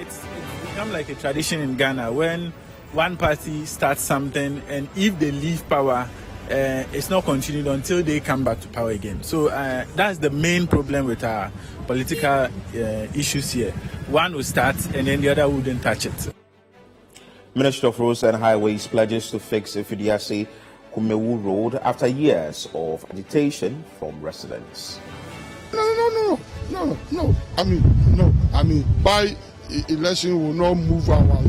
It's become like a tradition in Ghana when one party starts something, and if they leave power, it's not continued until they come back to power again. So that's the main problem with our political issues here. One will start and then the other wouldn't touch it. Minister of Roads and Highways pledges to fix Ifidiase Kumewu Road after years of agitation from residents. No. I mean, by election, we will not move our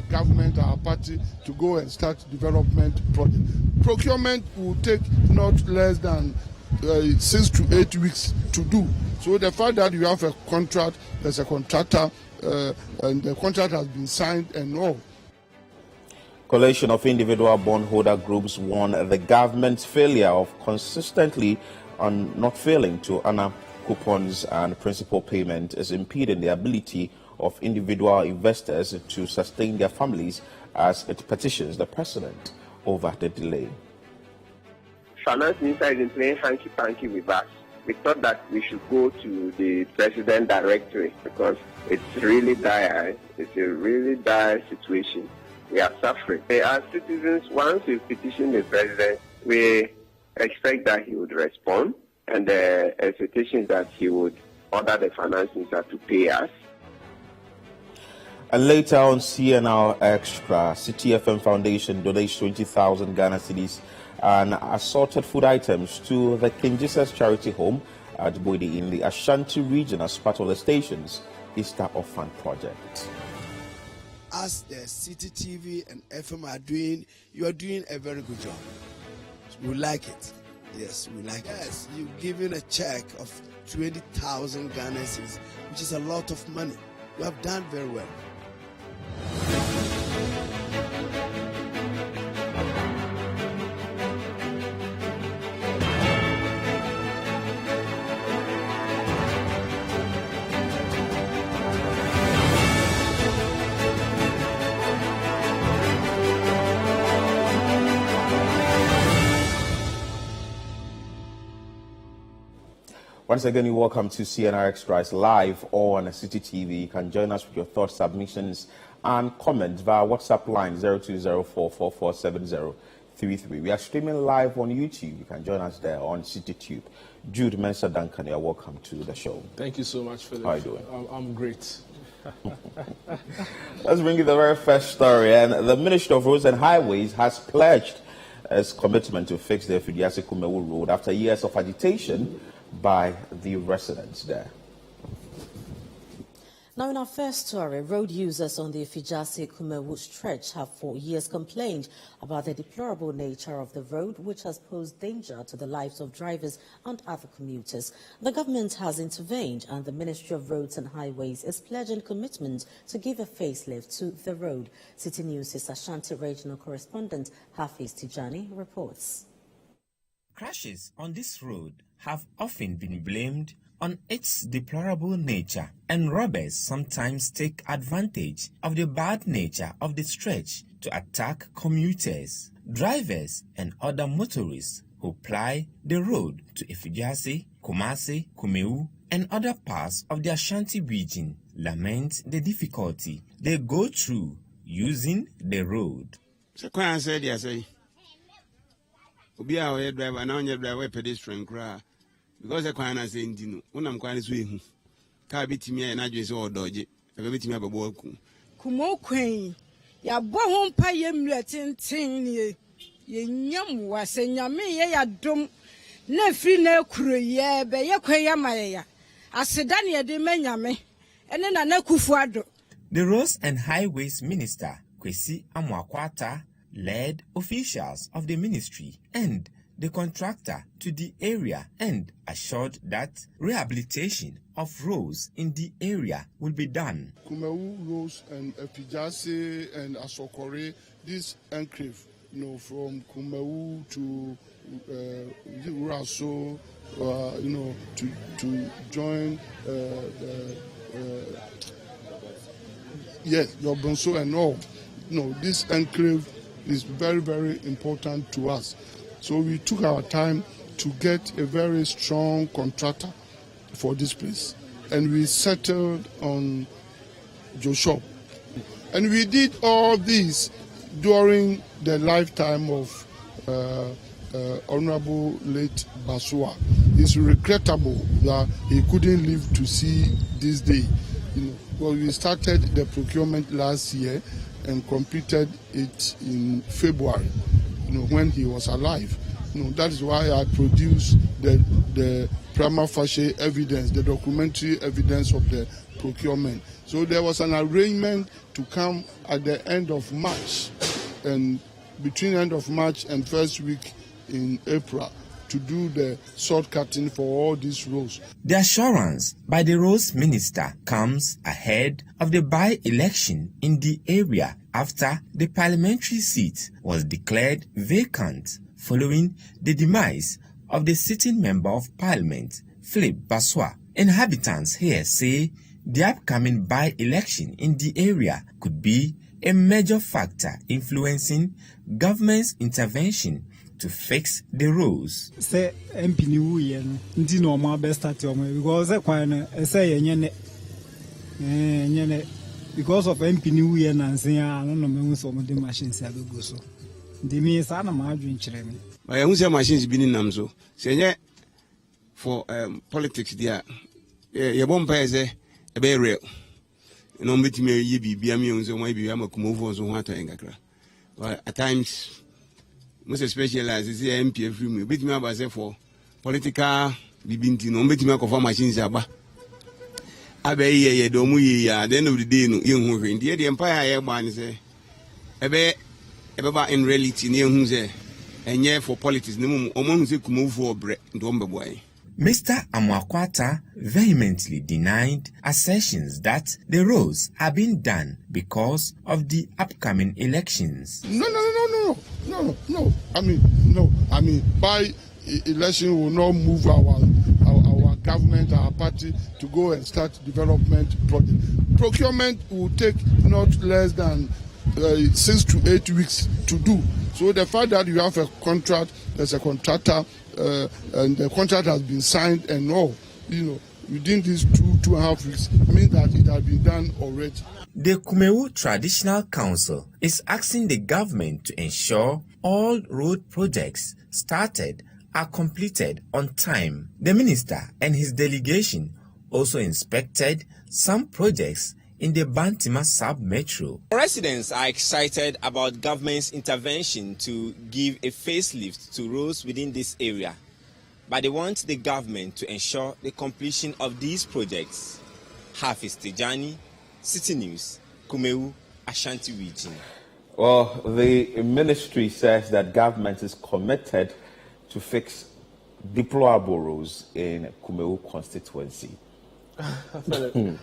government, our party, to go and start development project. Procurement will take not less than 6 to 8 weeks to do. So the fact that you have a contract, there's a contractor, and the contract has been signed and all. Coalition of individual bondholder groups warn the government's failure of consistently on not failing to honor coupons and principal payment is impeding the ability of individual investors to sustain their families as it petitions the president over the delay. Finance Minister is playing hanky-panky with us. We thought that we should go to the president directly because it's really dire. It's a really dire situation. We are suffering. As citizens, once we petition the president, we expect that he would respond, and the expectation is that he would order the finance minister to pay us. And later on CNR Extra, City FM Foundation donates 20,000 Ghana cedis and assorted food items to the King Jesus Charity Home at Boidi in the Ashanti region as part of the station's Easter Orphan Project. As the City TV and FM are doing, you are doing a very good job. We like it. Yes, we like it. Yes, you're giving a check of 20,000 Ghana cedis, which is a lot of money. You have done very well. Once again, you're welcome to CNR Express live on City TV. You can join us with your thoughts, submissions, and comments via WhatsApp line 0204447033. We are streaming live on YouTube. You can join us there on CityTube. Jude Mensa Duncan, you're welcome to the show. Thank you so much, Philip. How are you doing? I'm great. Let's bring you the very first story. And the Ministry of Roads and Highways has pledged its commitment to fix the Ifidiase Kumewu Road after years of agitation by the residents there. Now, in our first story, road users on the Ifidiase Kumewu stretch have for years complained about the deplorable nature of the road, which has posed danger to the lives of drivers and other commuters. The government has intervened, and the Ministry of Roads and Highways is pledging commitment to give a facelift to the road. City News' Ashanti regional correspondent Hafiz Tijani reports. Crashes on this road have often been blamed on its deplorable nature, and robbers sometimes take advantage of the bad nature of the stretch to attack commuters, drivers, and other motorists who ply the road to Ifidiase, Kumasi, Kumewu, and other parts of the Ashanti region lament the difficulty they go through using the road. Pedestrian because the kwana say ndino unam kwana so ehu ka bitimi ya na dwe se odoje ka bitimi ababo aku kumo kwen ya bo ho mpa ye mlu tenten ne ye nyam wase nyame ye ya dom na firi na kuro ye be ye kwen ya maye ya aseda ne ye de manyame ene na kufu ado. The Roads and Highways Minister Kwesi Amwakwata led officials of the ministry and the contractor to the area and assured that rehabilitation of roads in the area will be done. Kumewu roads and Ifidiase and Asokore, this enclave, from Kumewu to Uraso, to join Yobonso and all. This enclave is very, very important to us. So we took our time to get a very strong contractor for this place. And we settled on Joshua. And we did all this during the lifetime of Honorable late Basua. It's regrettable that he couldn't live to see this day. Well, we started the procurement last year and completed it in February, when he was alive. That is why I produced the prima facie evidence, the documentary evidence of the procurement. So there was an arrangement to come at the end of March, and between end of March and first week in April, to do the sword cutting for all these roads. The assurance by the roads minister comes ahead of the by-election in the area after the parliamentary seat was declared vacant following the demise of the sitting member of parliament, Philip Basua. Inhabitants here say the upcoming by-election in the area could be a major factor influencing government's intervention to fix the roads. Say MP ni wuye no ndi no ma best start o because kwan no say yenye because of MP ni wuye na nsen a no me so mo de machines abego so ndi me sa na ma adwen kire me ba ye hu say machines bi ni nam so say nye for politics dia ye bompa say e be real no metime ye bibia me hu say mo bibia makumovo so ho atan kakra but at times most especially as is MP every me bit me about say for political bibinti no bit me conform machines aba ye do mu ye at the end of the day no ye hu hwe ndi the empire ye gba ni say ebe ba in reality ni hu say enye for politics ni mu omo hu say kumovu obre ndo mbeboy. Mr. Amwakwata vehemently denied assertions that the roads are being done because of the upcoming elections. No. I mean, by election will not move our government, our party to go and start development project. Procurement will take not less than 6 to 8 weeks to do. So the fact that you have a contract, there's a contractor, and the contract has been signed and all, within these 2.5 weeks means that it has been done already. The Kumewu Traditional Council is asking the government to ensure all road projects started are completed on time. The minister and his delegation also inspected some projects in the Bantima sub-metro. Residents are excited about government's intervention to give a facelift to roads within this area, but they want the government to ensure the completion of these projects. Hafiz Tijani, City News, Kumewu, Ashanti region. Well, the ministry says that government is committed to fix deplorable roads in Kumewu constituency. I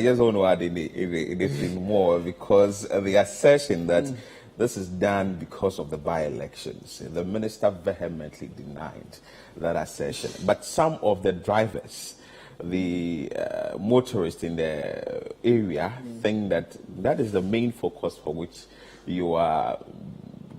just don't know add anything more because the assertion that this is done because of the by-elections. The minister vehemently denied that assertion. But some of the drivers, the motorists in the area, think that that is the main focus for which you are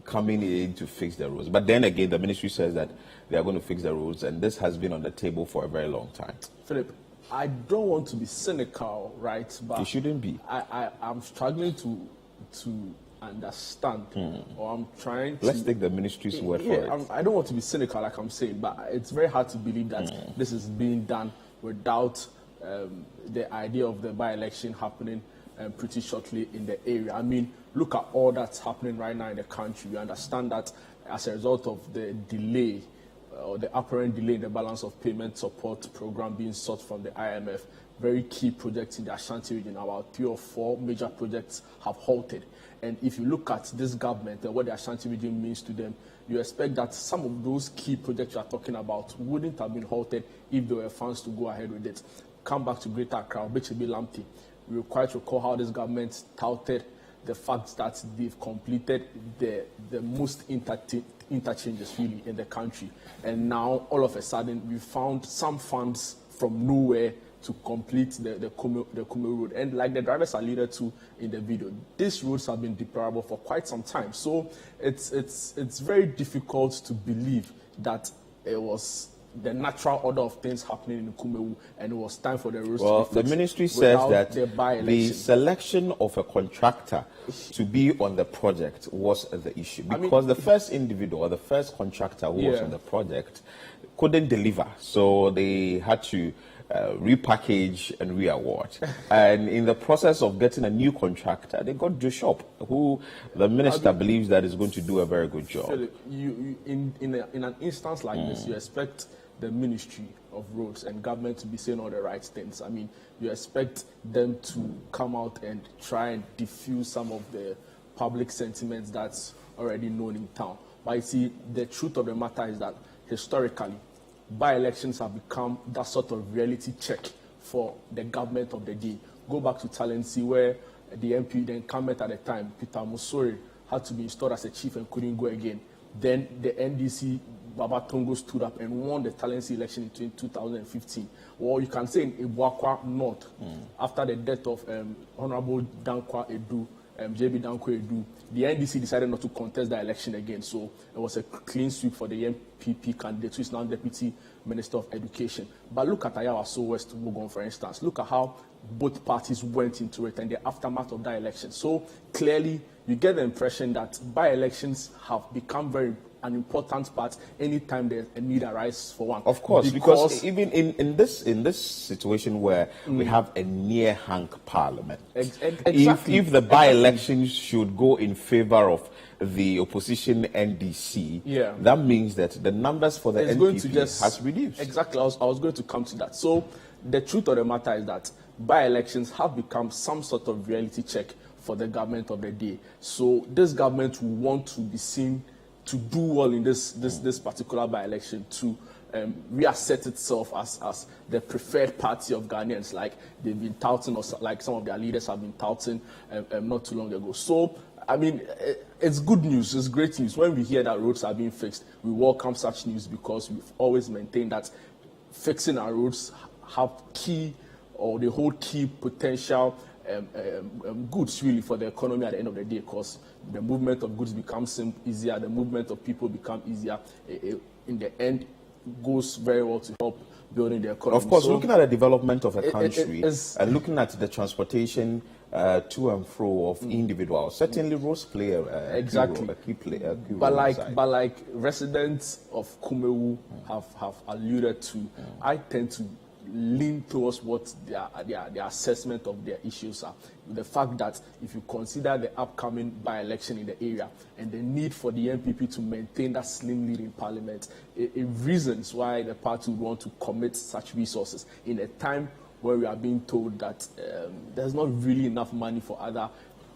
coming in to fix the roads. But then again, the ministry says that they are going to fix the roads, and this has been on the table for a very long time. Philip, I don't want to be cynical, right? But you shouldn't be. I'm struggling to understand, or I'm trying to... Let's take the ministry's word for it. I don't want to be cynical, like I'm saying, but it's very hard to believe that this is being done without the idea of the by-election happening pretty shortly in the area. I mean, look at all that's happening right now in the country. We understand that as a result of the delay, or the apparent delay in the balance of payment support program being sought from the IMF, very key projects in the Ashanti region, about 3 or 4 major projects have halted. And if you look at this government and what the Ashanti region means to them, you expect that some of those key projects you are talking about wouldn't have been halted if there were funds to go ahead with it. Come back to Greater Accra, Bechibi Lamti. We require to recall how this government touted the fact that they've completed the most interchanges really in the country. And now, all of a sudden, we found some funds from nowhere to complete the Kumewu road. And like the drivers alluded to in the video, these roads have been deplorable for quite some time. So it's very difficult to believe that it was the natural order of things happening in Kumewu, and it was time for the roads well, to be the fixed ministry says that the selection of a contractor to be on the project was the issue, because the first individual, the first contractor who was on the project couldn't deliver, so they had to repackage and re-award. And in the process of getting a new contractor, they got Joshop, who the minister believes that is going to do a very good job. Philip, in an instance like this, you expect the Ministry of Roads and government to be saying all the right things. I mean, you expect them to come out and try and diffuse some of the public sentiments that's already known in town. But you see, the truth of the matter is that historically, by-elections have become that sort of reality check for the government of the day. Go back to Talensi, where the MP, the incumbent at the time, Peter Musori, had to be installed as a chief and couldn't go again. Then the NDC, Baba Tongo, stood up and won the Talensi election in 2015. Or you can say in Ibuakwa North, after the death of Honorable Dankwa Edu, JB Danko Edu, the NDC decided not to contest the election again. So it was a clean sweep for the MPP candidate, who is now Deputy Minister of Education. But look at Ayawa So West Wugon, for instance. Look at how both parties went into it and the aftermath of that election. So clearly, you get the impression that by-elections have become an important part anytime there's a need arises for one. Of course, because even in this situation where we have a near-hung parliament, exactly. if the by-elections should go in favor of the opposition NDC, that means that the numbers for the NPP has reduced. Exactly, I was going to come to that. So the truth of the matter is that by-elections have become some sort of reality check for the government of the day. So this government will want to be seen to do well in this particular by-election, to reassert itself as the preferred party of Ghanaians, like they've been touting, or like some of their leaders have been touting not too long ago. So, I mean, it's good news, it's great news. When we hear that roads are being fixed, we welcome such news, because we've always maintained that fixing our roads they hold key potential goods really for the economy at the end of the day, because the movement of goods becomes easier, the movement of people become easier. In the end, goes very well to help building the economy. Of course, looking at the development of a country and looking at the transportation to and fro of individuals, certainly roads play a key role. But like residents of Kumewu have alluded to, I tend to lean towards what their assessment of their issues are. The fact that if you consider the upcoming by-election in the area and the need for the MPP to maintain that slim lead in parliament, it reasons why the party would want to commit such resources in a time where we are being told that there's not really enough money for other.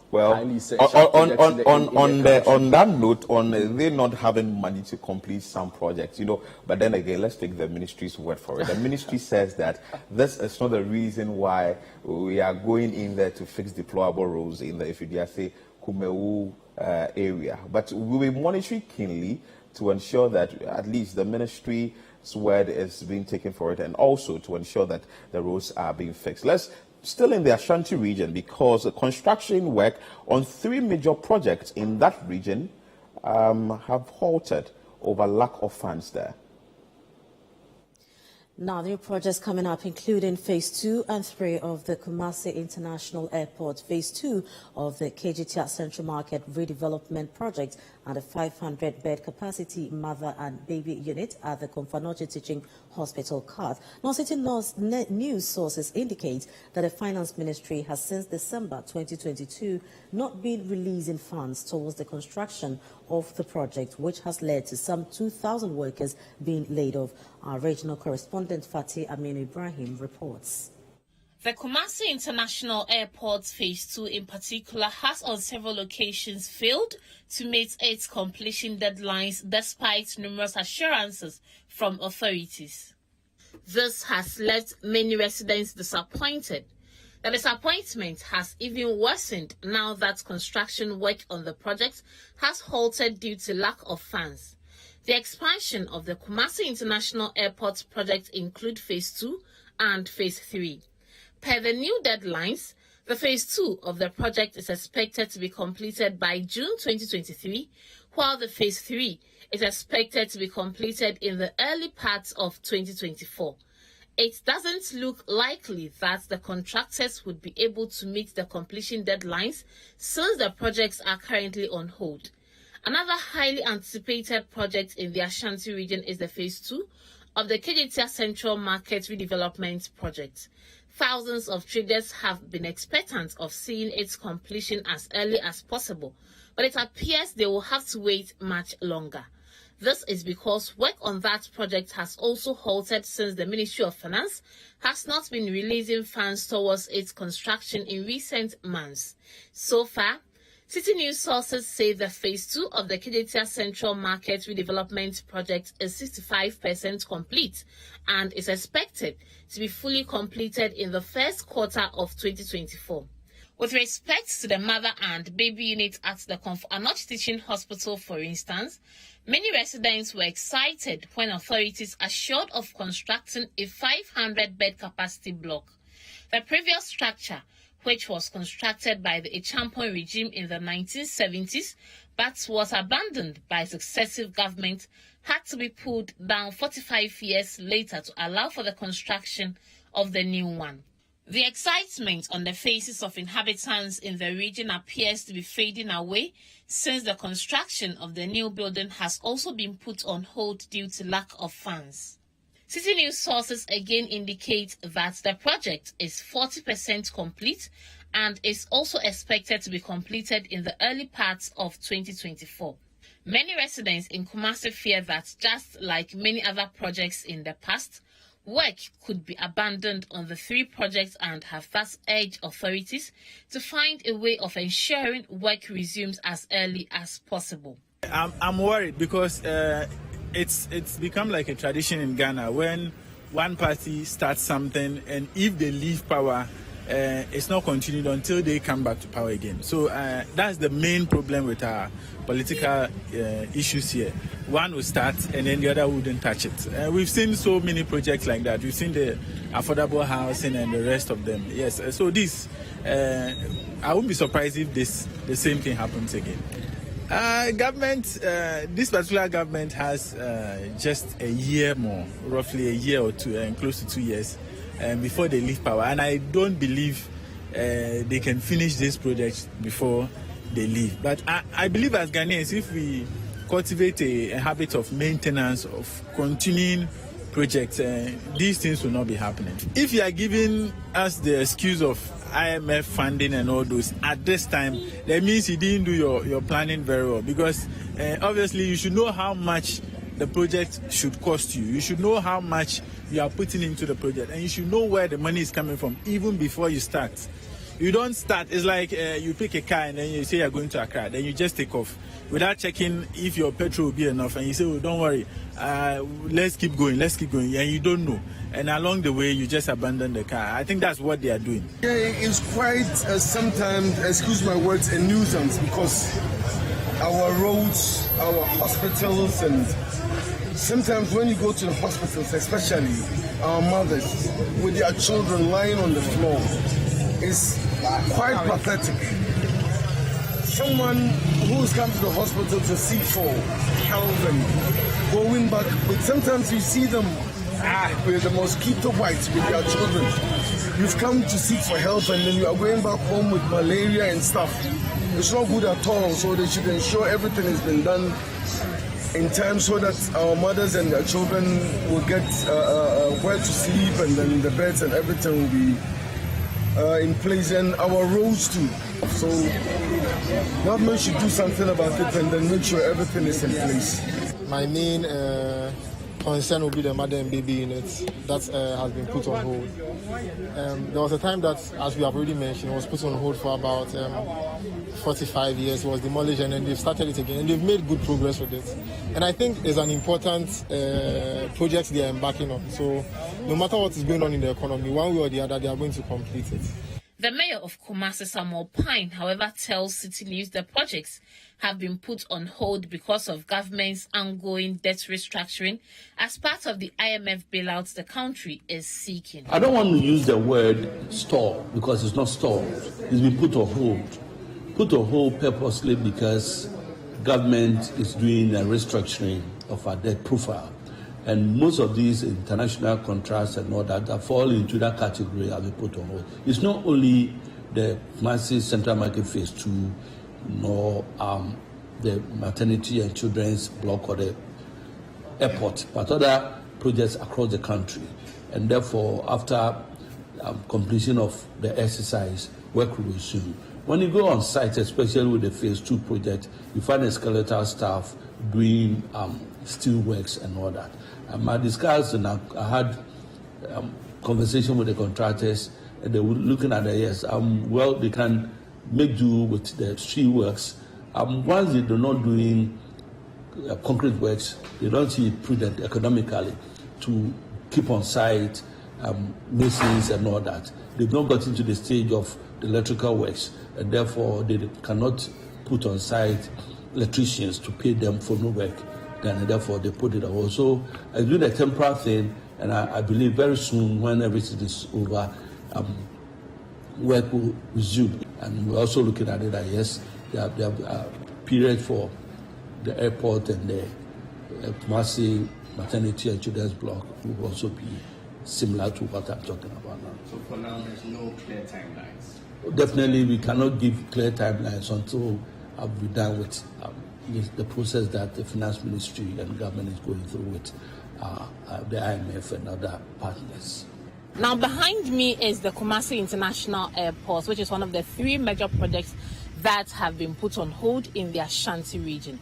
Well, on that note, they not having money to complete some projects, but then again, let's take the ministry's word for it. The ministry says that this is not the reason why we are going in there to fix deplorable roads in the Ifidiase Kumewu area, but we will be monitoring keenly to ensure that at least the ministry's word is being taken for it, and also to ensure that the roads are being fixed. Let's still in the Ashanti region, because the construction work on 3 major projects in that region have halted over lack of funds there. Now, new projects coming up, including Phase 2 and 3 of the Kumasi International Airport, Phase 2 of the KGTR Central Market Redevelopment Project, and a 500-bed capacity mother and baby unit at the Komfanoche Teaching Hospital, Kath. Now, City news sources indicate that the Finance Ministry has since December 2022 not been releasing funds towards the construction of the project, which has led to some 2,000 workers being laid off. Our regional correspondent Fatih Amin Ibrahim reports. The Kumasi International Airport Phase 2 in particular has on several occasions failed to meet its completion deadlines despite numerous assurances from authorities. This has left many residents disappointed. The disappointment has even worsened now that construction work on the project has halted due to lack of funds. The expansion of the Kumasi International Airport project include Phase 2 and Phase 3. Per the new deadlines, the Phase 2 of the project is expected to be completed by June 2023, while the phase 3 is expected to be completed in the early parts of 2024. It doesn't look likely that the contractors would be able to meet the completion deadlines since the projects are currently on hold. Another highly anticipated project in the Ashanti region is the phase 2 of the Kejetia Central Market Redevelopment Project. Thousands of traders have been expectant of seeing its completion as early as possible, but it appears they will have to wait much longer. This is because work on that project has also halted since the Ministry of Finance has not been releasing funds towards its construction in recent months. So far, City News sources say the phase 2 of the Kejetia Central Market Redevelopment Project is 65% complete and is expected to be fully completed in the first quarter of 2024. With respect to the mother and baby unit at the Anok Teaching Hospital, for instance, many residents were excited when authorities assured of constructing a 500-bed capacity block. The previous structure, which was constructed by the Echampon regime in the 1970s but was abandoned by successive governments, had to be pulled down 45 years later to allow for the construction of the new one. The excitement on the faces of inhabitants in the region appears to be fading away since the construction of the new building has also been put on hold due to lack of funds. City News sources again indicate that the project is 40% complete and is also expected to be completed in the early parts of 2024. Many residents in Kumasi fear that, just like many other projects in the past, work could be abandoned on the 3 projects and have thus urged authorities to find a way of ensuring work resumes as early as possible. I'm worried because it's become like a tradition in Ghana when one party starts something and if they leave power, it's not continued until they come back to power again. So that's the main problem with our political issues here. One will start and then the other wouldn't touch it. We've seen so many projects like that. We've seen the affordable housing and the rest of them. Yes, so this, I wouldn't be surprised if the same thing happens again. This particular government has just a year more, roughly a year or two, and close to 2 years before they leave power. And I don't believe they can finish this project before they leave. But I believe as Ghanaians, if we cultivate a habit of maintenance, of continuing projects, these things will not be happening. If you are giving us the excuse of IMF funding and all those at this time, that means you didn't do your planning very well, because obviously you should know how much the project should cost you. You should know how much you are putting into the project, and you should know where the money is coming from even before you start. You don't start, it's like you pick a car and then you say you're going to Accra, then you just take off without checking if your petrol will be enough, and you say, oh, don't worry, let's keep going, and you don't know. And along the way, you just abandon the car. I think that's what they are doing. Yeah, it's quite sometimes, excuse my words, a nuisance, because our roads, our hospitals, and sometimes when you go to the hospitals, especially our mothers with their children lying on the floor, it's quite pathetic. Someone who's come to the hospital to seek for health and going back, but sometimes you see them with the mosquito bites with their children. You've come to seek for help and then you are going back home with malaria and stuff. It's not good at all, so they should ensure everything has been done in time so that our mothers and their children will get where to sleep, and then the beds and everything will be in place, and our roads too. So government should do something about it and then make sure everything is in place. My main concern will be the mother and baby unit that has been put on hold. There was a time that, as we have already mentioned, was put on hold for about 45 years, was demolished, and then they've started it again, and they've made good progress with it. And I think it's an important project they are embarking on. So no matter what is going on in the economy, one way or the other, they are going to complete it. The mayor of Kumasi, Samuel Pine, however, tells City News the projects have been put on hold because of government's ongoing debt restructuring as part of the IMF bailouts the country is seeking. I don't want to use the word stall because it's not stalled. It's been put on hold. Put on hold purposely because government is doing a restructuring of our debt profile. And most of these international contracts and all that fall into that category have been put on hold. It's not only the massive central market phase 2, nor the maternity and children's block or the airport, but other projects across the country. And therefore, after completion of the exercise, work will resume. When you go on site, especially with the phase 2 project, you find a skeletal staff doing steel works and all that. I discussed and I had conversation with the contractors, and they were looking at the yes, well, they can make do with the steel works. Once they do not doing concrete works, they don't see it prudent economically to keep on site masons and all that. They've not got into the stage of the electrical works, and therefore they cannot put on site electricians to pay them for no work. And therefore they put it away. So I do the temporary thing, and I believe very soon, when everything is over, work will resume. And we're also looking at it that yes, they have a period for the airport, and the massive maternity and children's block will also be similar to what I'm talking about now. So for now, there's no clear timelines? Definitely, we cannot give clear timelines until we're done with the process that the finance ministry and government is going through with the IMF and other partners. Now, behind me is the Kumasi International Airport, which is one of the 3 major projects that have been put on hold in the Ashanti region.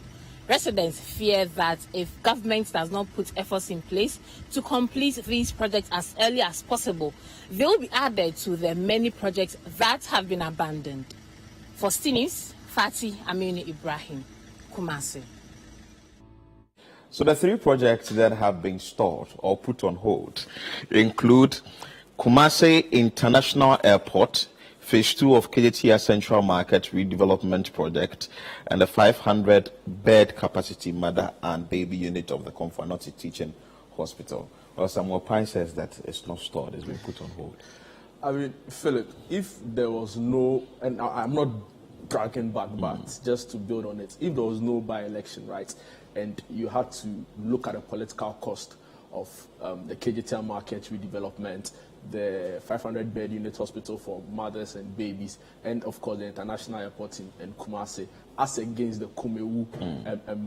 Residents fear that if government does not put efforts in place to complete these projects as early as possible, they will be added to the many projects that have been abandoned. For News, Fatih Aminu Ibrahim, Kumasi. So the 3 projects that have been stalled or put on hold include Kumasi International Airport, Phase 2 of KJTR Central Market Redevelopment Project, and the 500-bed capacity mother and baby unit of the Komfanoti Teaching Hospital. Well, Samuel Pine says that it's not stalled, it's been put on hold. I mean, Philip, if there was no, and I'm not dragging back, but just to build on it, if there was no by-election, right, and you had to look at the political cost of the KJTR market redevelopment, the 500-bed unit hospital for mothers and babies, and of course the international airport in Kumasi, as against the Kumewu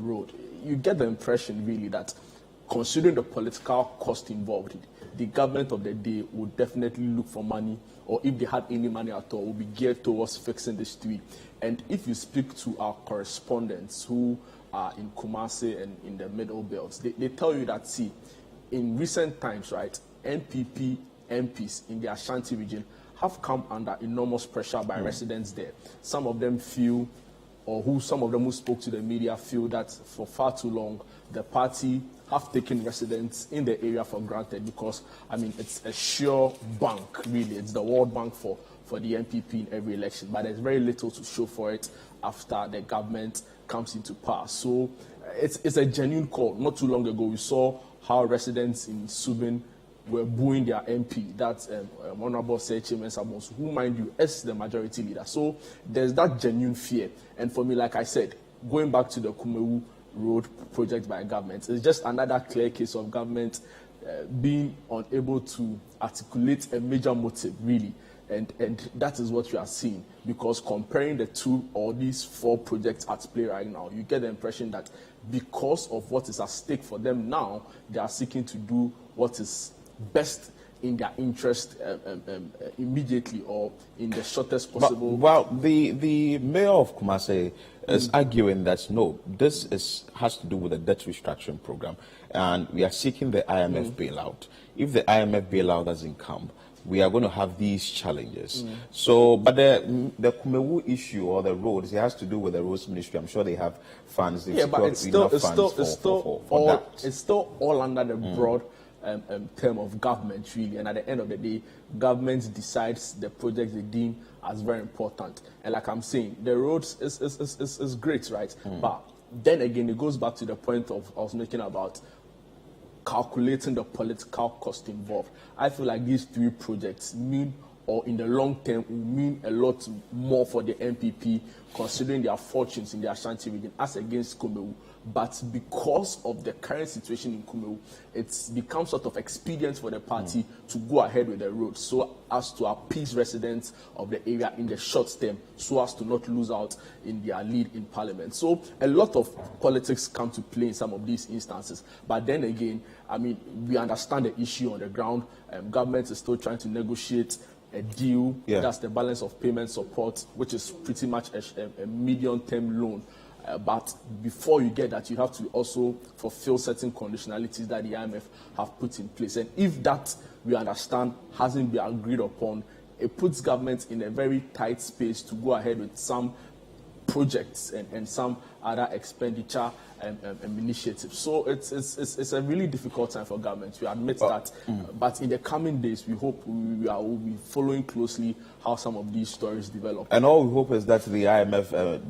road, you get the impression really that, considering the political cost involved, the government of the day would definitely look for money, or if they had any money at all, would be geared towards fixing the street. And if you speak to our correspondents who are in Kumasi and in the Middle Belt, they tell you that, see, in recent times, right, NPP MPs in the Ashanti region have come under enormous pressure by residents there. Some of them feel, or some of them who spoke to the media feel that for far too long, the party have taken residents in the area for granted because, I mean, it's a sure bank, really. It's the World Bank for the NPP in every election, but there's very little to show for it after the government comes into power. So it's a genuine call. Not too long ago, we saw how residents in Subin were booing their MP, that's Honorable Sechi Mensah, who, mind you, is the majority leader. So there's that genuine fear. And for me, like I said, going back to the Kumewu Road project by government, it's just another clear case of government being unable to articulate a major motive, really. And that is what we are seeing, because comparing the 2 or these 4 projects at play right now, you get the impression that because of what is at stake for them now, they are seeking to do what is best in their interest immediately or in the shortest possible. Well, the mayor of Kumasi is arguing that no, this has to do with the debt restructuring program, and we are seeking the IMF bailout. If the IMF bailout doesn't come, we are going to have these challenges. So, but the Kumewu issue or the roads, it has to do with the roads ministry. I'm sure they have funds. But it's still all under the broad term of government, really. And at the end of the day, government decides the projects they deem as very important. And like I'm saying, the roads is great, right? But then again, it goes back to the point I was making about calculating the political cost involved. I feel like these 3 projects mean or in the long term will mean a lot more for the MPP, considering their fortunes in the Ashanti region as against Kumewu. But because of the current situation in Kumewu, it's become sort of expedient for the party to go ahead with the road so as to appease residents of the area in the short term, so as to not lose out in their lead in parliament. So a lot of politics come to play in some of these instances. But then again, I mean, we understand the issue on the ground. Government is still trying to negotiate a deal. That's the balance of payment support, which is pretty much a medium-term loan. But before you get that, you have to also fulfill certain conditionalities that the IMF have put in place. And if that, we understand, hasn't been agreed upon, it puts government in a very tight space to go ahead with some projects and some other expenditure initiatives. So it's a really difficult time for government. We admit that. But in the coming days, we hope we will be following closely how some of these stories develop. And all we hope is that the IMF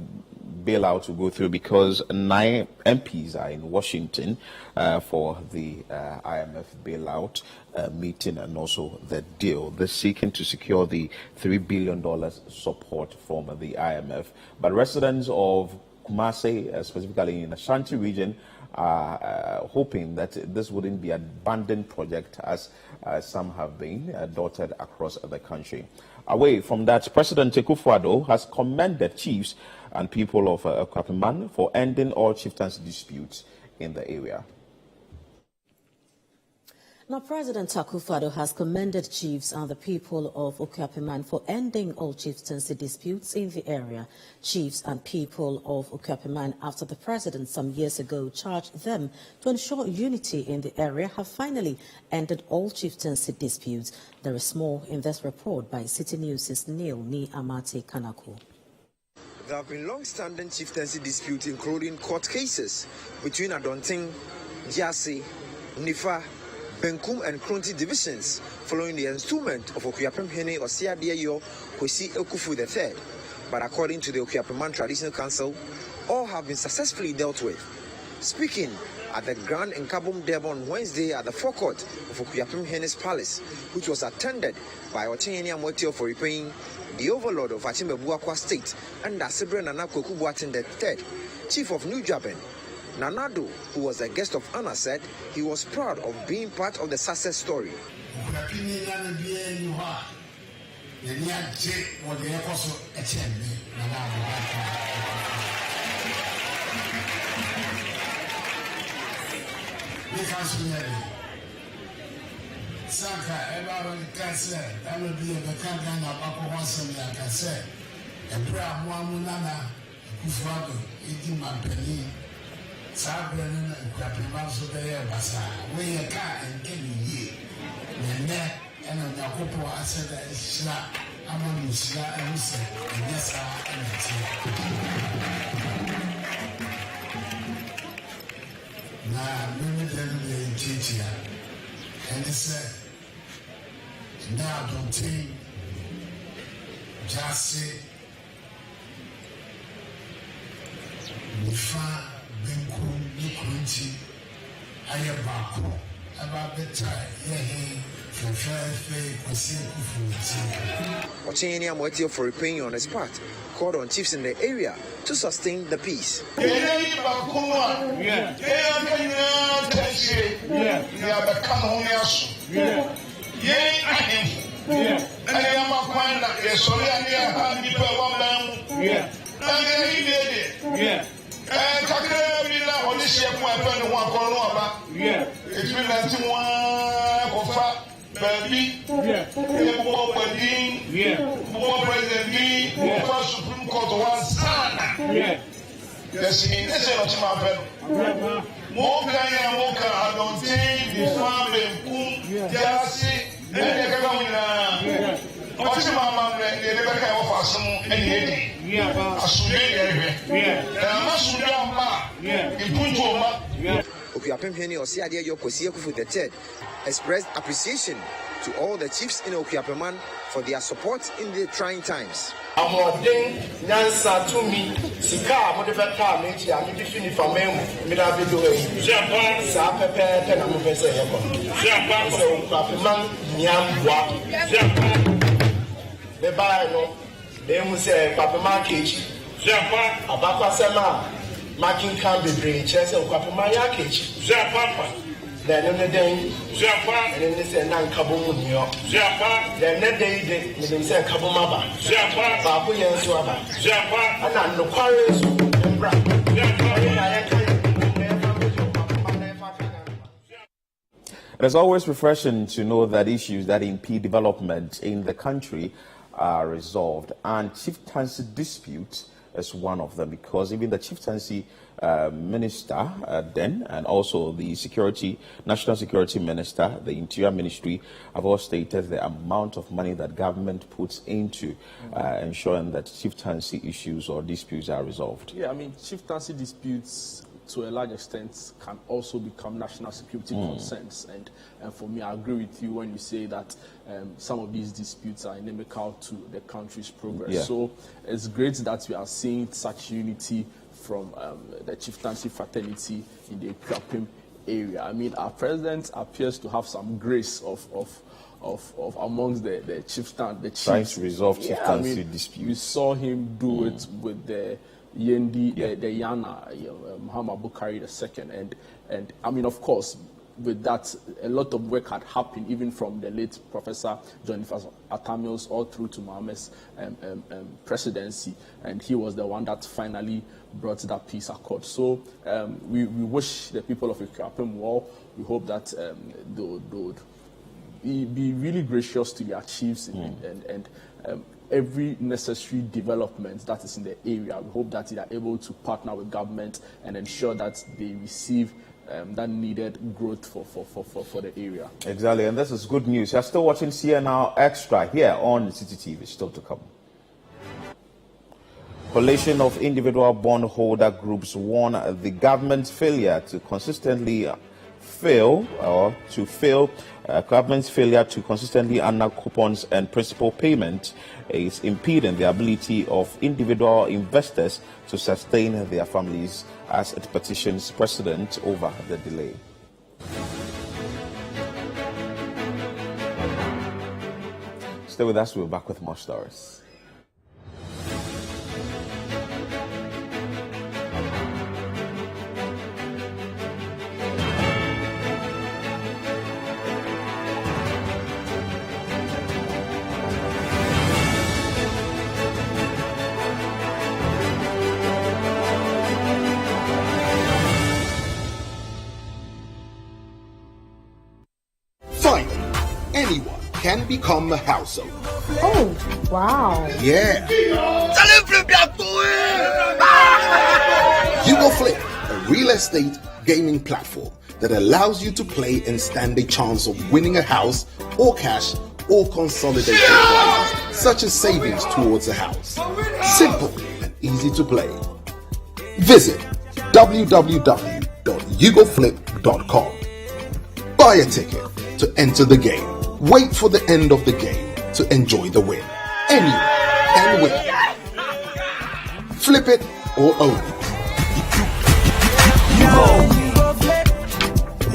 bailout to go through, because 9 MPs are in Washington for the IMF bailout meeting and also the deal. They're seeking to secure the $3 billion support from the IMF. But residents of Kumasi, specifically in the Ashanti region, are hoping that this wouldn't be an abandoned project as some have been dotted across the country. Away from that, President Akufo-Addo has commended chiefs and people of Okyapiman for ending all chieftaincy disputes in the area. Now, President Akufo-Addo has commended chiefs and the people of Okyapiman for ending all chieftaincy disputes in the area. Chiefs and people of Okyapiman, after the president some years ago charged them to ensure unity in the area, have finally ended all chieftaincy disputes. There is more in this report by City News' Neil Ni Amate Kanako. There have been long-standing chieftaincy disputes, including court cases between Adonting, Jase, Nifa, Benkum and Kronti divisions, following the installment of Okuyapem Hene Osiadeyo Kwesi Ekufu III. But according to the Okyapiman Traditional Council, all have been successfully dealt with. Speaking at the Grand Nkabom Debo on Wednesday at the forecourt of Okuyapem Hene's palace, which was attended by Otenya Motio for repaying the overlord of Achimbebuakwa State and Asibre Nana Kwekubuatin III, Chief of New Japan, Nanado, who was a guest of honor, said he was proud of being part of the success story. And they said, now don't think Jase, Nifa, Benkum, Nukunti, Ayabako, about the time, Otenya Motio for repaying on his part called on chiefs in the area to sustain the peace. Supreme Court one sana. Yes, in this Moka I don't think the family Jasi and the Okuyapem Hene Osiadeyo Kwesi Ekufu III expressed appreciation to all the chiefs in Okuyapeman for their support in the trying times. Amoding Nyansa to me, Sika, Modifata, Mechi, and Defini for me, Minabido, Japan, Sapepe, and I'm Professor Japan, so Krafiman, Nyamwa, Japan. the buy no, they must say, Papa Markage, Japa, Abaka Sama, Marking can be bring chess and Papa Mayakage, Japa, then on the day, Japa, and then they say Nan Kabumunio, Japa, then the day they say Kabumaba, Japa, Babu Yanswaba, Japa, and I no quarrels and Bra, Japa. It is always refreshing to know that issues that impede development in the country are resolved, and chieftaincy dispute is one of them, because even the chieftaincy minister then, and also the national security minister, the interior ministry, have all stated the amount of money that government puts into ensuring that chieftaincy issues or disputes are resolved. Yeah, I mean, chieftaincy disputes to a large extent can also become national security concerns, and for me, I agree with you when you say that some of these disputes are inimical to the country's progress. Yeah. So it's great that we are seeing such unity from the chieftaincy fraternity in the Ekuapem area. I mean, our president appears to have some grace of amongst the chieftain, the chiefs. Trying to resolve chieftaincy disputes. We saw him do it with the Yendi, the Yana, Muhammad Bukhari II, and I mean, of course, with that, a lot of work had happened, even from the late Professor John Atamios all through to Mohammed's presidency, and he was the one that finally brought that peace accord. So we wish the people of Ekuapem well. We hope that they would be really gracious to their chiefs and every necessary development that is in the area. We hope that they are able to partner with government and ensure that they receive that needed growth for the area. Exactly, and this is good news. You're still watching CNR Extra here on City TV. Still to come. Coalition of individual bondholder groups warn the government's failure to consistently government's failure to consistently honor coupons and principal payment is impeding the ability of individual investors to sustain their families, as it petitions President over the delay. Stay with us, we'll be back with more stories. Can become a household. Oh, wow. Yeah. You Go Flip, a real estate gaming platform that allows you to play and stand a chance of winning a house or cash or consolidated prizes, such as savings towards a house. Simple and easy to play. Visit www.yougoflip.com. Buy a ticket to enter the game. Wait for the end of the game to enjoy the win. Anyone can win. Flip it or own it.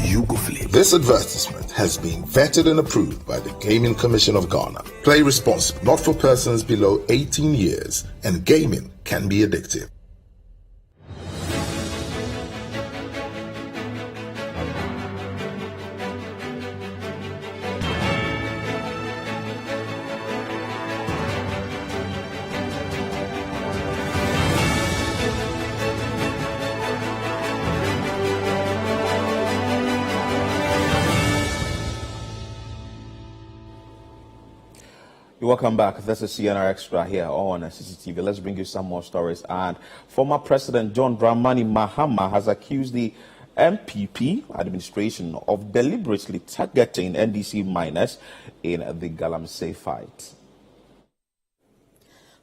You Go Flip. This advertisement has been vetted and approved by the Gaming Commission of Ghana. Play responsibly, not for persons below 18 years, and gaming can be addictive. Welcome back. This is CNR Extra here on CCTV. Let's bring you some more stories. And former President John Dramani Mahama has accused the MPP administration of deliberately targeting NDC miners in the Galamsey fight.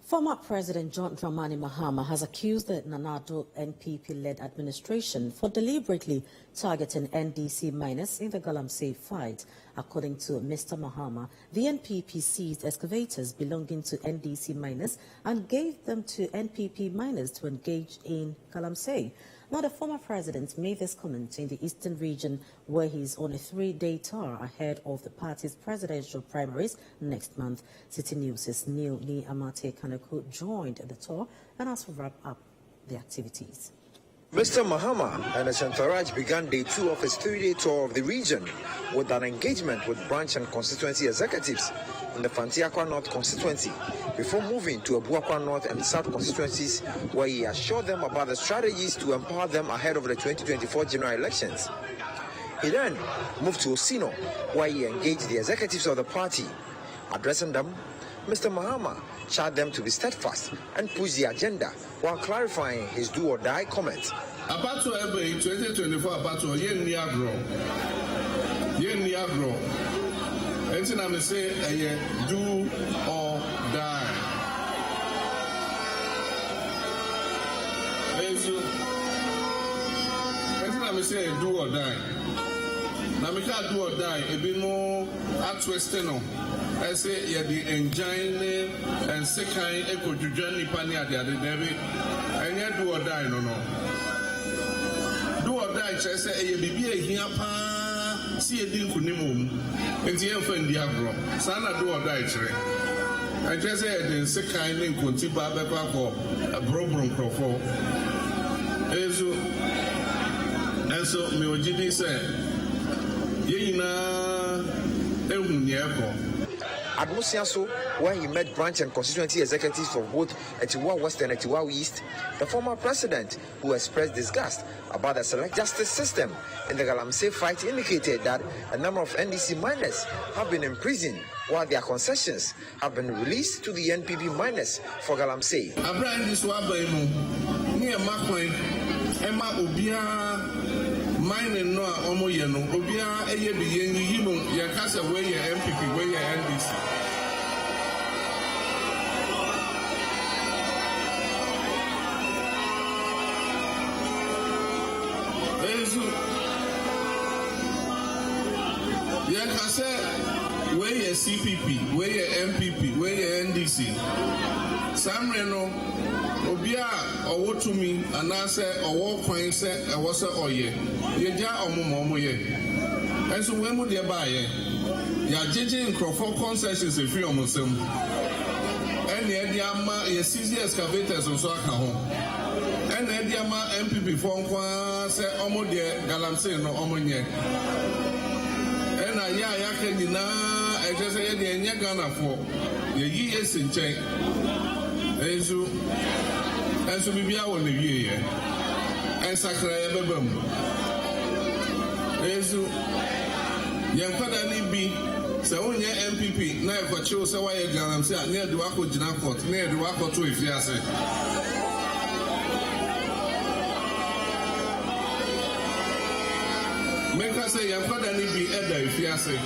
Former President John Dramani Mahama has accused the Nanado NPP-led administration for deliberately targeting NDC miners in the Galamsey fight. According to Mr. Mahama, the NPP seized excavators belonging to NDC miners and gave them to NPP miners to engage in Galamsey. Now, the former president made this comment in the Eastern region, where he's on a 3-day tour ahead of the party's presidential primaries next month. City News' Neil Ni Amate Kaneko joined the tour and has to wrap up the activities. Mr. Mahama and his entourage began day 2 of his 3-day tour of the region with an engagement with branch and constituency executives in the Fantiakwa North constituency before moving to Abuakwa North and South constituencies, where he assured them about the strategies to empower them ahead of the 2024 general elections. He then moved to Osino, where he engaged the executives of the party. Addressing them, Mr. Mahama charged them to be steadfast and push the agenda while clarifying his do-or-die comments. About to have 2024, about to yen niagro. And I'm say do or die. And I'm say do or die. Now we can't do or die. A bit more at Western. I say, yeah, the engine and second echo to Johnny Pania, the other day, and yet do or die, no. Do or die, I say, you be here, see a deal for Nimum, and the infant Diablo, Sana do or die, I just said, the second in Kuntiba Bako, a Brobron Crofo. And so, Miojidi said, Yena, Euniako. At Musiaso, where he met branch and constituency executives of both Etiwa West and Etiwa East, the former president, who expressed disgust about the select justice system in the Galamsey fight, indicated that a number of NDC miners have been imprisoned while their concessions have been released to the NPP miners for Galamsey. Mine no omo ye no obia eye bi ye nyi no ye ka se we ye MPP we ye NDC ezu ye ka se we ye CPP we ye MPP we ye NDC samre no obia owotumi anase owo kwan se ewo se oye yeja omomo ye enso we mu de ba ye ya jeje nkrofo concessions e free omosem ene e dia ma ye CZ excavators so aka ho ene e dia ma MPP fo nkwa se omo de Galamsey no omonye ena ya ke nyina e je se ye de enye Ghana fo ye yi ye sinchen enso bibia won the wie and sakra ye bebam ezu yen kwada ni bi se wonye MPP na e kwachiwo se wa ye Galamsey a na edu akogina court na edu akoto efiase meka se yen kwada ni bi eda efiase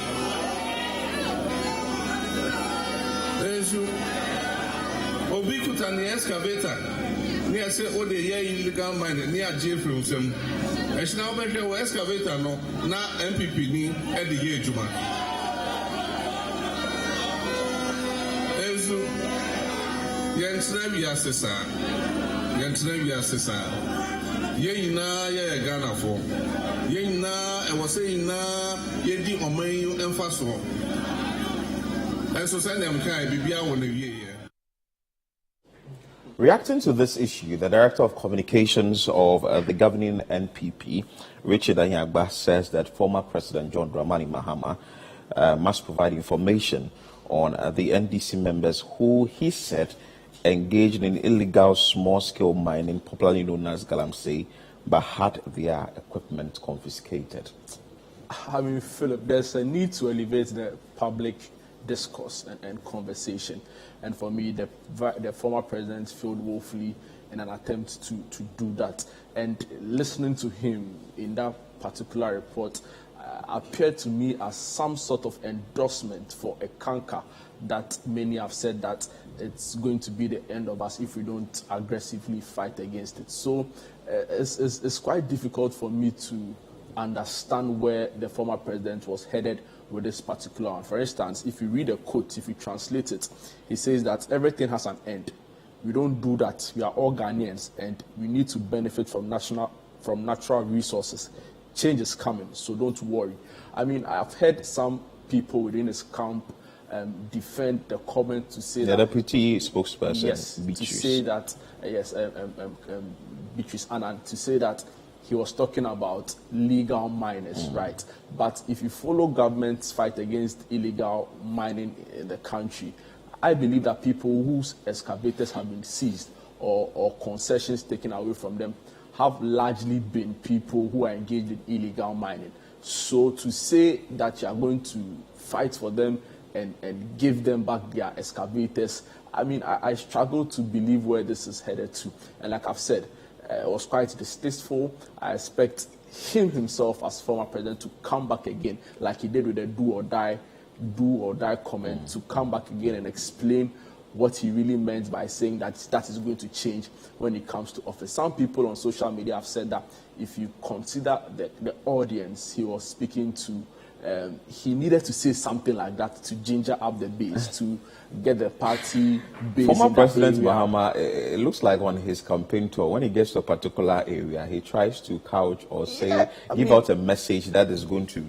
ezu obi kuta ni excavator ni ase o de ye illegal mining ni aje from sem e shina obehwe wo excavator no na MPP ni e de ye ejuma ezu yentra bi asesa ye ina ye Ghana for ye ina e wo se ina ye di oman emfa so enso se dem kai bibia wo na wie. Reacting to this issue, the Director of Communications of the governing NPP, Richard Anyagba, says that former President John Dramani Mahama must provide information on the NDC members who, he said, engaged in illegal small-scale mining, popularly known as Galamsey, but had their equipment confiscated. I mean, Philip, there's a need to elevate the public discourse and conversation. And for me, the former president failed woefully in an attempt to do that. And listening to him in that particular report appeared to me as some sort of endorsement for a canker that many have said that it's going to be the end of us if we don't aggressively fight against it. So it's quite difficult for me to understand where the former president was headed with this particular one. For instance, if you read a quote, if you translate it, he says that everything has an end. We don't do that. We are all Ghanaians and we need to benefit from national from natural resources. Change is coming, so don't worry. I mean, I've heard some people within his camp defend the comment to say the that deputy spokesperson, yes, Beatrice. to say that Beatrice Anand, to say that he was talking about legal miners, right? But if you follow government's fight against illegal mining in the country, I believe that people whose excavators have been seized or concessions taken away from them have largely been people who are engaged in illegal mining. So to say that you are going to fight for them and give them back their excavators, I mean, I struggle to believe where this is headed to. And like I've said, it was quite distasteful. I expect him himself as former president to come back again, like he did with the do or die comment, to come back again and explain what he really meant by saying that that is going to change when it comes to office. Some people on social media have said that if you consider the audience he was speaking to, he needed to say something like that to ginger up the base, to get the party base. Former President Mahama, it looks like on his campaign tour, when he gets to a particular area, he tries to couch or say, give out a message that is going to,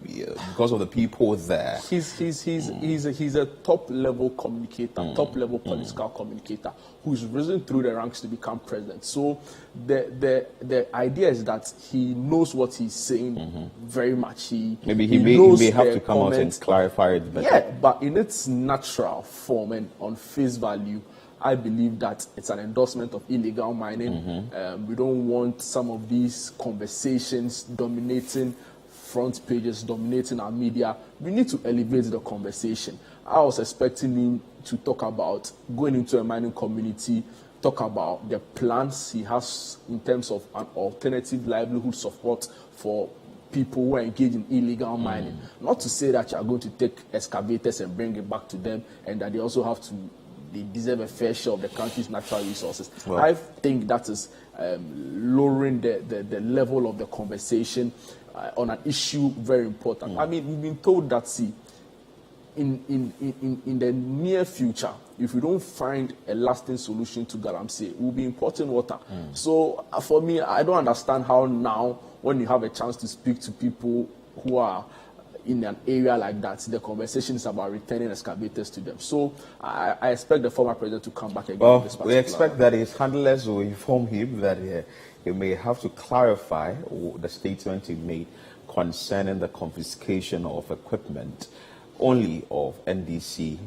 because of the people there. He's a top level communicator, top level political communicator who's risen through the ranks to become president. So the idea is that he knows what he's saying very much. He may have to come out and clarify it better. Yeah, but in its natural form and on face value, I believe that it's an endorsement of illegal mining. We don't want some of these conversations dominating front pages, dominating our media. We need to elevate the conversation. I was expecting him to talk about going into a mining community, talk about the plans he has in terms of an alternative livelihood support for people who are engaged in illegal mining. Not to say that you are going to take excavators and bring it back to them and that they also have to, they deserve a fair share of the country's natural resources. Well, I think that is lowering the level of the conversation on an issue very important. I mean, we've been told that, see, in the near future, if we don't find a lasting solution to Galamsey, we'll be importing water. So for me, I don't understand how now, when you have a chance to speak to people who are in an area like that, the conversation is about returning excavators to them. So I expect the former president to come back again. Well, we expect that his handlers will inform him that he may have to clarify the statement he made concerning the confiscation of equipment only of NDC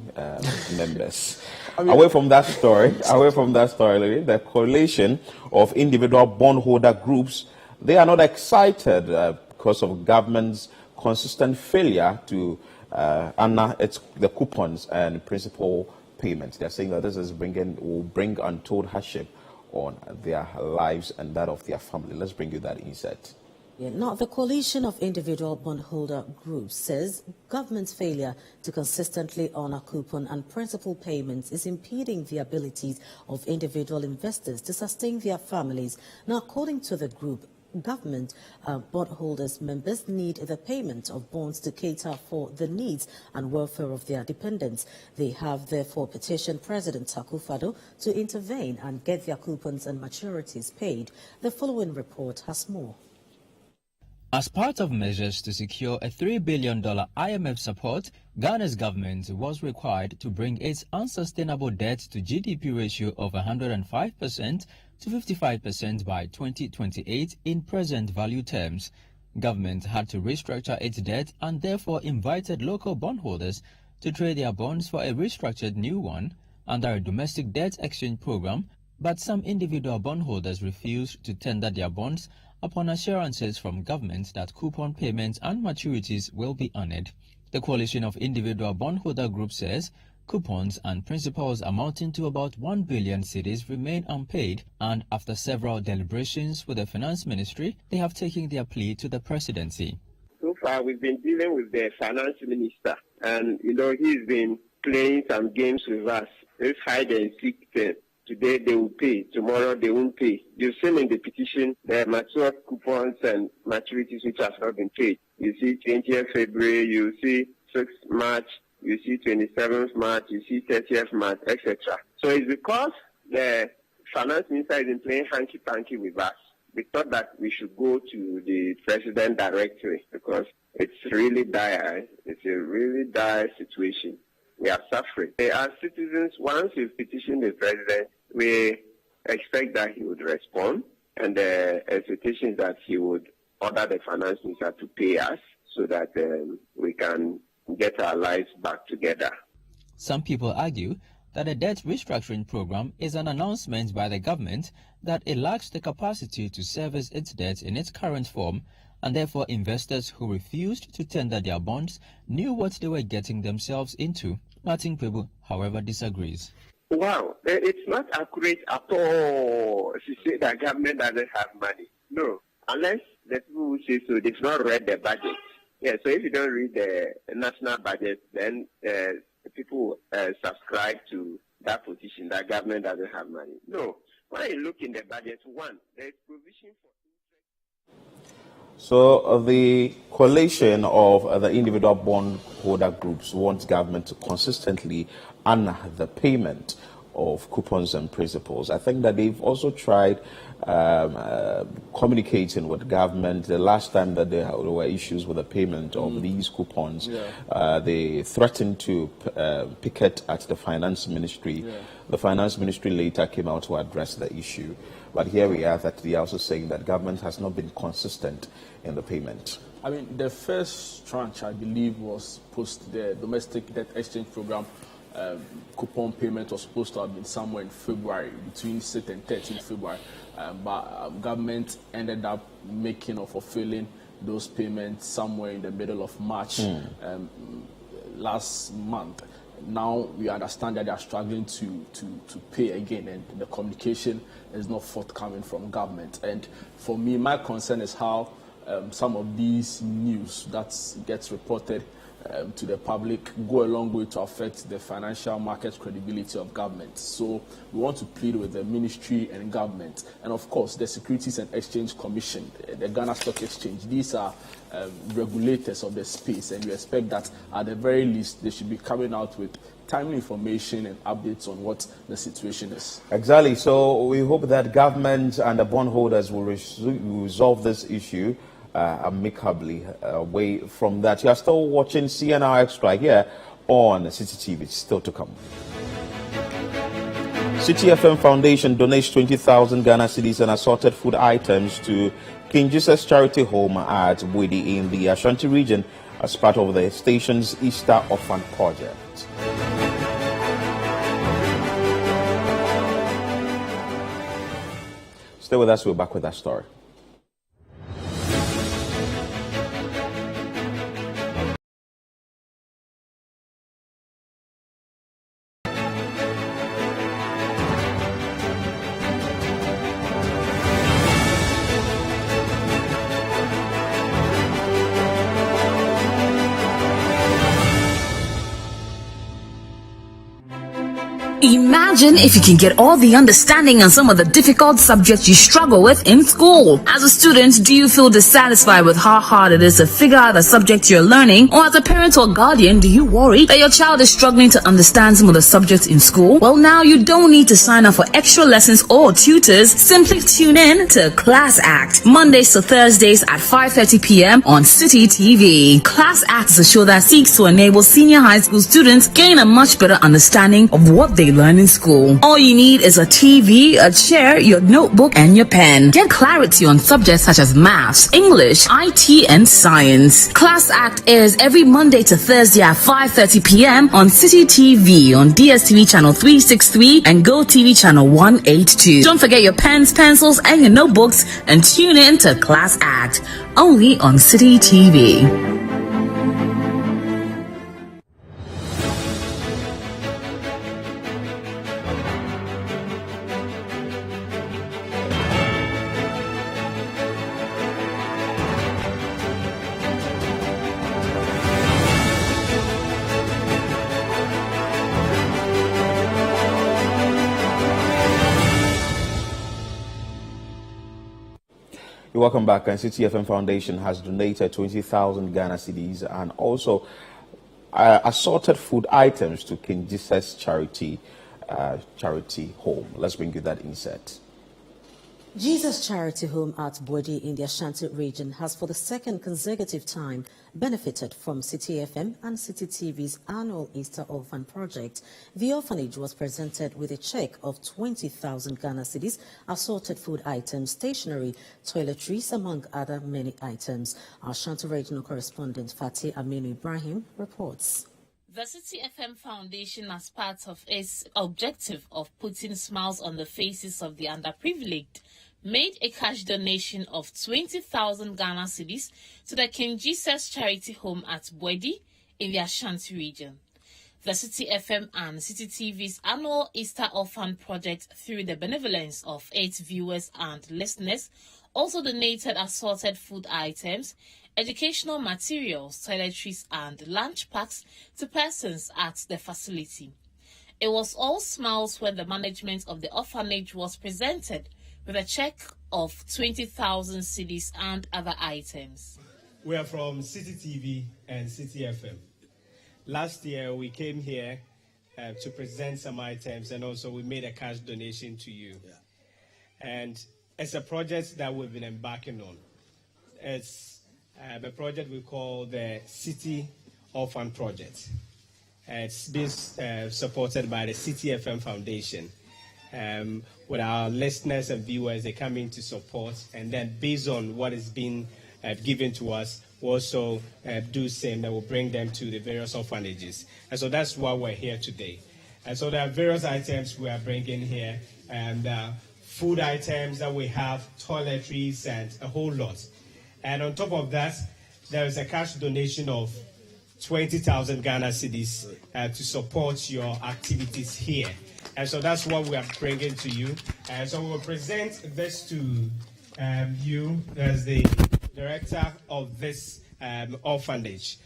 members. Away from that story, the coalition of individual bondholder groups, they are not excited because of government's consistent failure to honor the coupons and principal payments. They're saying that this is will bring untold hardship on their lives and that of their family. Let's bring you that insight. Now, the coalition of individual bondholder groups says government's failure to consistently honor coupon and principal payments is impeding the abilities of individual investors to sustain their families. Now, according to the group, government bondholders members need the payment of bonds to cater for the needs and welfare of their dependents. They have therefore petitioned President Akufo-Addo to intervene and get their coupons and maturities paid. The following report has more. As part of measures to secure a $3 billion IMF support, Ghana's government was required to bring its unsustainable debt to GDP ratio of 105% to 55% by 2028 in present value terms. Government had to restructure its debt and therefore invited local bondholders to trade their bonds for a restructured new one under a domestic debt exchange program, but some individual bondholders refused to tender their bonds upon assurances from government that coupon payments and maturities will be honored. The coalition of individual bondholder groups says coupons and principals amounting to about 1 billion cedis remain unpaid, and after several deliberations with the finance ministry, they have taken their plea to the presidency. So far, we've been dealing with the finance minister, and he's been playing some games with us. This hide and seek thing. Today they will pay, tomorrow they won't pay. You've seen in the petition the mature coupons and maturities which have not been paid. You see 20th February, you see 6th March, you see 27th March, you see 30th March, etc. So it's because the finance minister is playing hanky-panky with us. we thought that we should go to the president directly because it's really dire. It's a really dire situation. We are suffering. As citizens, once we petition the president, we expect that he would respond, and the expectation is that he would order the finance minister to pay us so that we can get our lives back together. Some people argue that the debt restructuring program is an announcement by the government that it lacks the capacity to service its debt in its current form, and therefore investors who refused to tender their bonds knew what they were getting themselves into. Martin Pebu, however, disagrees. Wow, it's not accurate at all to say that government doesn't have money. No, unless the people who say so, they've not read the budget. Yeah, so if you don't read the national budget, then people subscribe to that position that government doesn't have money. No, when you look in the budget, one, there's provision for. So the coalition of the individual bondholder groups wants government to consistently honor the payment of coupons and principals. I think that they've also tried communicating with government. The last time that there were issues with the payment of these coupons, they threatened to picket at the finance ministry. The finance ministry later came out to address the issue. But here we are, that they are also saying that government has not been consistent in the payment. I mean, the first tranche, I believe, was post the domestic debt exchange program. Coupon payment was supposed to have been somewhere in February, between 6th and 13th February. But government ended up making or fulfilling those payments somewhere in the middle of March last month. Now we understand that they are struggling to pay again, and the communication is not forthcoming from government. And for me, my concern is how some of these news that gets reported to the public go a long way to affect the financial market credibility of government. So we want to plead with the ministry and government, and of course the Securities and Exchange Commission, the Ghana Stock Exchange. These are regulators of the space, and we expect that at the very least they should be coming out with timely information and updates on what the situation is. Exactly. So we hope that government and the bondholders will resolve this issue amicably away from that. You are still watching CNR Extra here on City TV. It's still to come. City FM Foundation donates 20,000 Ghana cedis and assorted food items to King Jesus Charity Home at Bwidi in the Ashanti region as part of the station's Easter Orphan Project. Stay with us. We're back with that story. Imagine if you can get all the understanding on some of the difficult subjects you struggle with in school. As a student, do you feel dissatisfied with how hard it is to figure out the subject you're learning? Or as a parent or guardian, do you worry that your child is struggling to understand some of the subjects in school? Well, now you don't need to sign up for extra lessons or tutors. Simply tune in to Class Act, Mondays to Thursdays at 5:30 p.m. on City TV. Class Act is a show that seeks to enable senior high school students gain a much better understanding of what they learn in school. All you need is a TV, a chair, your notebook, and your pen. Get clarity on subjects such as maths, English, IT, and science. Class Act airs every Monday to Thursday at 5:30 p.m. on City TV on DSTV channel 363 and GoTV channel 182. Don't forget your pens, pencils, and your notebooks, and tune in to Class Act only on City TV. Welcome back. And City FM Foundation has donated 20,000 Ghana cedis and also assorted food items to King Jesus Charity Home. Let's bring you that insert. Jesus Charity Home at Bwedi in the Ashanti region has for the second consecutive time benefited from City FM and City TV's annual Easter Orphan Project. The orphanage was presented with a check of 20,000 Ghana cedis, assorted food items, stationery, toiletries, among other many items. Our Ashanti regional correspondent Fatih Aminu Ibrahim reports. The City FM Foundation, as part of its objective of putting smiles on the faces of the underprivileged, made a cash donation of 20,000 Ghana cedis to the King Jesus Charity Home at Bwedi in the Ashanti region. The City FM and City TV's annual Easter Orphan Project, through the benevolence of 8 viewers and listeners, also donated assorted food items, educational materials, toiletries and lunch packs to persons at the facility. It was all smiles when the management of the orphanage was presented with a check of 20,000 cedis and other items. We are from City TV and City FM. Last year we came here to present some items, and also we made a cash donation to you. And it's a project that we've been embarking on. It's a project we call the City Orphan Project. It's been supported by the City FM Foundation. With our listeners and viewers, they come in to support, and then based on what is being given to us, we also do same that will bring them to the various orphanages. And so that's why we're here today. And so there are various items we are bringing here, and food items that we have, toiletries, and a whole lot. And on top of that, there is a cash donation of 20,000 Ghana cedis to support your activities here. And so that's what we are bringing to you. And so we will present this to you as the director of this orphanage.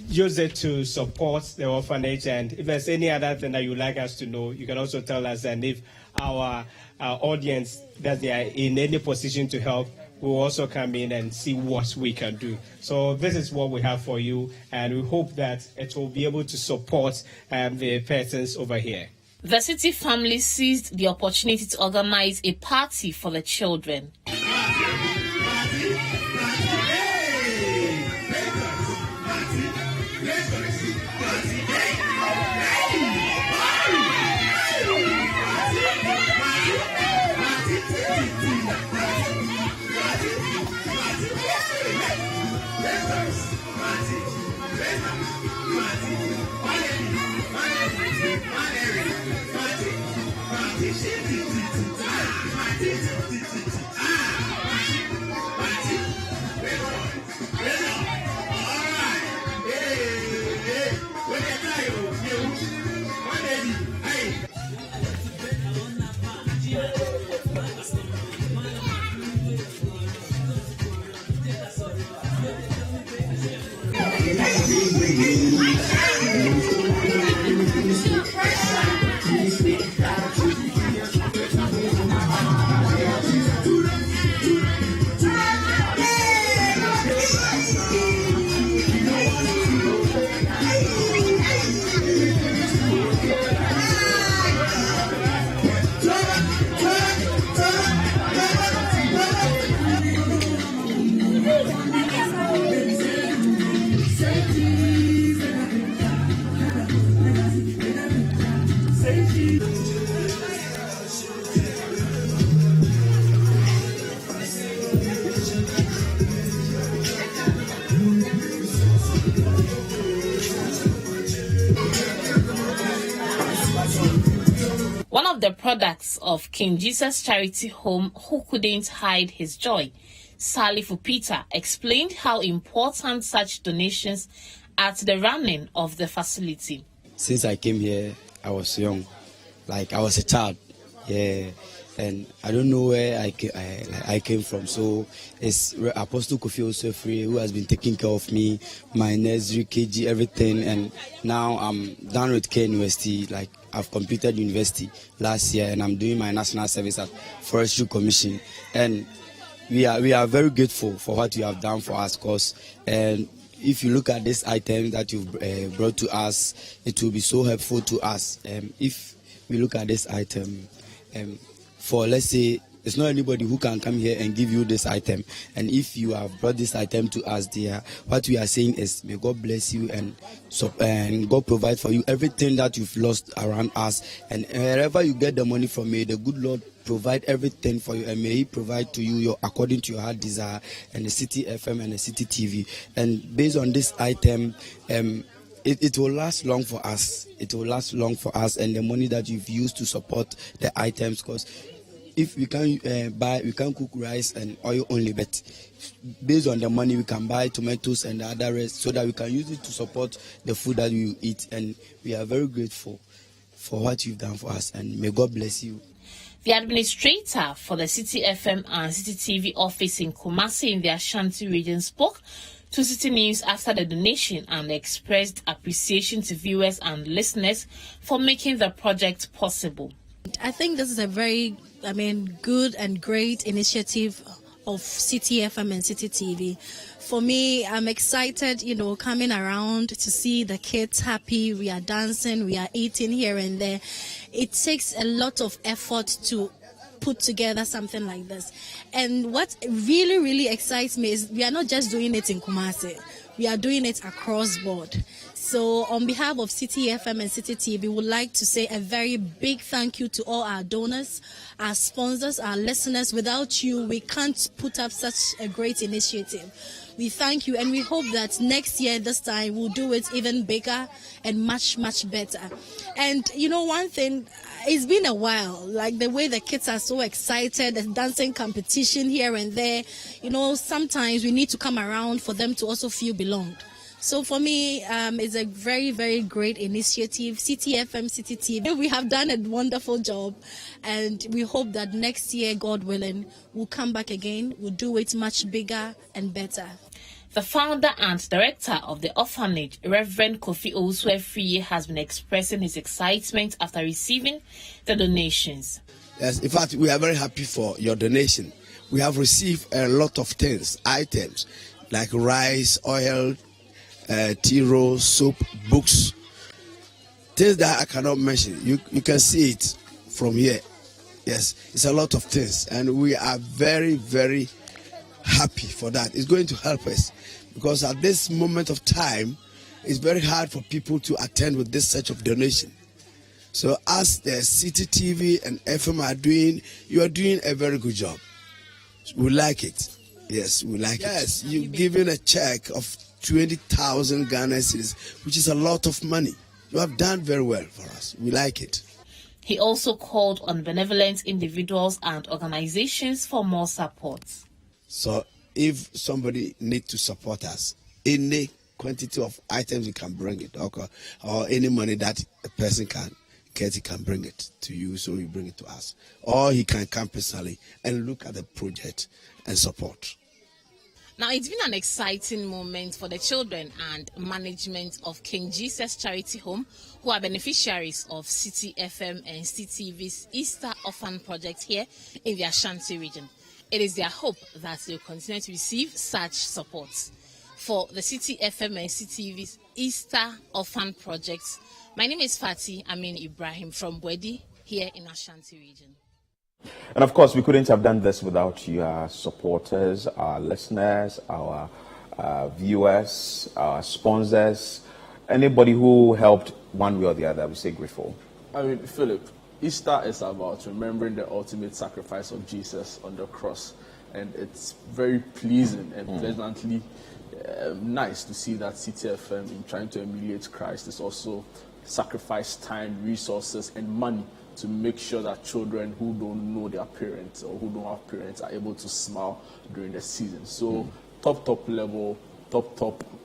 Use it to support the orphanage, and if there's any other thing that you'd like us to know, you can also tell us. And if our audience, that they are in any position to help, we'll also come in and see what we can do. So this is what we have for you, and we hope that it will be able to support the persons over here. The City family seized the opportunity to organize a party for the children. One of the products of King Jesus Charity Home, who couldn't hide his joy, Sally Fupita, explained how important such donations are to the running of the facility. Since I came here, I was young, like I was a child, and I don't know where I came from. So it's Apostle Kofi Osefri who has been taking care of me, my nursery, KG, everything, and now I'm done with K University. Like I've completed university last year, and I'm doing my national service at Forestry Commission, and we are very grateful for what you have done for us, cause and if you look at this item that you've brought to us, it will be so helpful to us. If we look at this item, for let's say It's not anybody who can come here and give you this item. And if you have brought this item to us, dear, what we are saying is, may God bless you and God provide for you everything that you've lost around us. And wherever you get the money from, may the good Lord provide everything for you, and may He provide to you according to your heart desire, and the City FM and the City TV. And based on this item, it will last long for us. It will last long for us, and the money that you've used to support the items, because if we can we can cook rice and oil only, but based on the money we can buy tomatoes and the other rest, so that we can use it to support the food that we eat. And we are very grateful for what you've done for us, and may God bless you. The administrator for the City FM and City TV office in Kumasi in the Ashanti region spoke to City News after the donation and expressed appreciation to viewers and listeners for making the project possible. I think this is a very, good and great initiative of City FM and City TV. For me, I'm excited, coming around to see the kids happy. We are dancing, we are eating here and there. It takes a lot of effort to put together something like this. And what really, really excites me is we are not just doing it in Kumasi. We are doing it across board. So on behalf of City FM and City TV, we would like to say a very big thank you to all our donors, our sponsors, our listeners. Without you, we can't put up such a great initiative. We thank you, and we hope that next year, this time, we'll do it even bigger and much, much better. And one thing, it's been a while, like the way the kids are so excited, the dancing competition here and there. Sometimes we need to come around for them to also feel belonged. So for me, it's a very, very great initiative. City FM, City TV, we have done a wonderful job, and we hope that next year, God willing, we'll come back again. We'll do it much bigger and better. The founder and director of the orphanage, Reverend Kofi Owusu-Afriye, has been expressing his excitement after receiving the donations. Yes, in fact, we are very happy for your donation. We have received a lot of things, items like rice, oil, tea rolls, soap, books, things that I cannot mention. You can see it from here. Yes, it's a lot of things, and we are very, very happy for that. It's going to help us, because at this moment of time, it's very hard for people to attend with this such of donation. So as the City TV and FM are doing, you are doing a very good job. We like it. Yes, we like it. Yes, you're giving a check of 20,000 Ghana cedis, which is a lot of money. You have done very well for us. We like it. He also called on benevolent individuals and organizations for more support. So if somebody needs to support us, any quantity of items you can bring it, okay, or any money that a person can get, he can bring it to you, so you bring it to us. Or he can come personally and look at the project and support. Now, it's been an exciting moment for the children and management of King Jesus Charity Home, who are beneficiaries of City FM and City TV's Easter Orphan Project here in the Ashanti region. It is their hope that they will continue to receive such support. For the City FM and City TV's Easter Orphan Project, my name is Fatih Amin Ibrahim from Bwedi here in Ashanti region. And of course, we couldn't have done this without your supporters, our listeners, our viewers, our sponsors, anybody who helped one way or the other. We say grateful. Philip, Easter is about remembering the ultimate sacrifice of Jesus on the cross. And it's very pleasing and pleasantly nice to see that City FM, in trying to emulate Christ, is also sacrificed time, resources, and money to make sure that children who don't know their parents or who don't have parents are able to smile during the season. So top level,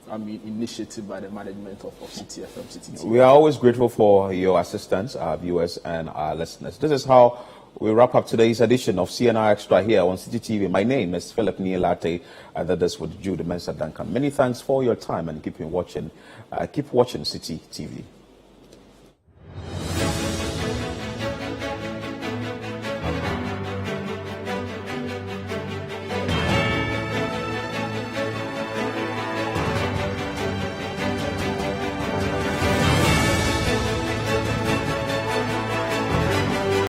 initiative by the management of City FM, City TV. We are always grateful for your assistance, our viewers and our listeners. This is how we wrap up today's edition of CNR Extra here on City TV. My name is Philip Nielate, and that is with Jude Mensa Duncan. Many thanks for your time, and keep watching City TV.